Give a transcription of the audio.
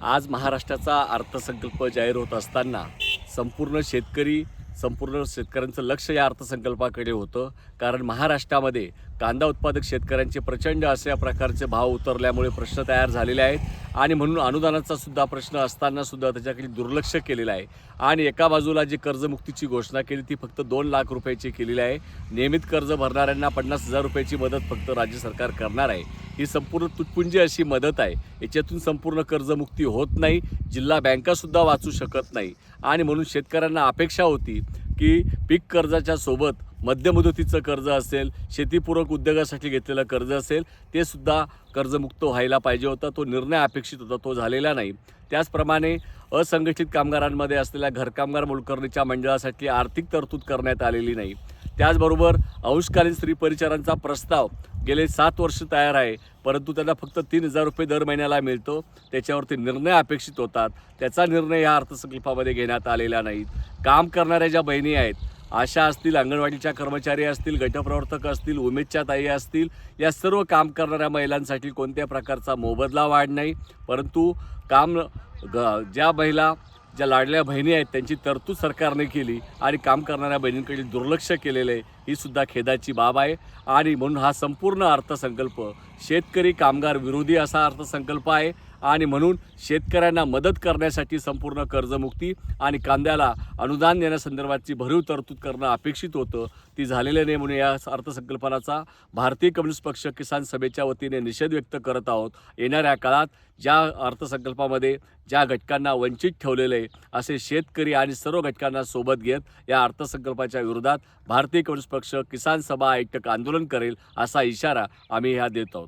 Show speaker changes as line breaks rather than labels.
आज महाराष्ट्राचा अर्थसंकल्प जाहीर होत असताना संपूर्ण शेतकऱ्यांचं लक्ष या अर्थसंकल्पाकडे होतं. कारण महाराष्ट्रामध्ये कांदा उत्पादक शेतकऱ्यांचे प्रचंड अशा प्रकारचे भाव उतरल्यामुळे प्रश्न तयार झालेले आहेत आणि म्हणून अनुदानाचा सुद्धा प्रश्न असताना सुद्धा त्याच्याकडे दुर्लक्ष केलेलं आहे. आणि एका बाजूला जी कर्जमुक्तीची घोषणा केली ती फक्त 2 लाख रुपयाची केलेली आहे. नियमित कर्ज भरणाऱ्यांना 50,000 रुपयाची मदत फक्त राज्य सरकार करणार आहे. ही संपूर्ण तुटपुंजी अशी मदत आहे. याच्यातून संपूर्ण कर्जमुक्ती होत नाही, जिल्हा बँकासुद्धा वाचू शकत नाही. आणि म्हणून शेतकऱ्यांना अपेक्षा होती की पीक कर्जाच्या सोबत मध्यमुदतीचं कर्ज असेल, शेतीपूरक उद्योगासाठी घेतलेलं कर्ज असेल, ते सुद्धा कर्जमुक्त व्हायला पाहिजे होता. तो निर्णय अपेक्षित होता, तो झालेला नाही. त्याचप्रमाणे असंघटित कामगारांमध्ये असलेल्या घरकामगार मोलकरणीच्या मंडळासाठी आर्थिक तरतूद करण्यात आलेली नाही. त्याचबरोबर अंशकालीन स्त्री परिचारांचा प्रस्ताव गेले 7 वर्ष तयार आहे, परंतु त्यांना फक्त 3,000 रुपये दर महिन्याला मिळतो. त्याच्यावरती निर्णय अपेक्षित होतात, त्याचा निर्णय या अर्थसंकल्पामध्ये घेण्यात आलेला नाही. काम करणाऱ्या ज्या बहिणी आहेत, आशा असतील, अंगणवाडीच्या कर्मचारी असतील, गटप्रवर्तक असतील, उमेदच्या ताई असतील, या सर्व काम करणाऱ्या महिलांसाठी कोणत्या प्रकारचा मोबदला वाढ नाही, परंतु ज्या लाडल्या बहिणी आहेत त्यांची तरतूद सरकारने केली आणि काम करणाऱ्या बहिणींकडे दुर्लक्ष केलेलं आहे. ही सुद्धा खेदाची बाब आहे. आणि म्हणून हा संपूर्ण अर्थसंकल्प शेतकरी कामगार विरोधी असा अर्थसंकल्प आहे. आणि म्हणून शेतकऱ्यांना मदत करण्यासाठी संपूर्ण कर्जमुक्ती आणि कांद्याला अनुदान देण्यासंदर्भातची भरीव तरतूद करणं अपेक्षित होतं, ती झालेलं नाही. म्हणून या अर्थसंकल्पाचा भारतीय कम्युनिस्ट पक्ष किसान सभेच्या वतीने निषेध व्यक्त करत आहोत. येणाऱ्या काळात ज्या अर्थसंकल्पामध्ये ज्या घटकांना वंचित ठेवलेले आहे असे शेतकरी आणि सर्व घटकांना सोबत घेत या अर्थसंकल्पाच्या विरोधात भारतीय कम्युनिस्ट पक्ष किसान सभा एकटक आंदोलन करेल, असा इशारा आम्ही ह्या देत आहोत.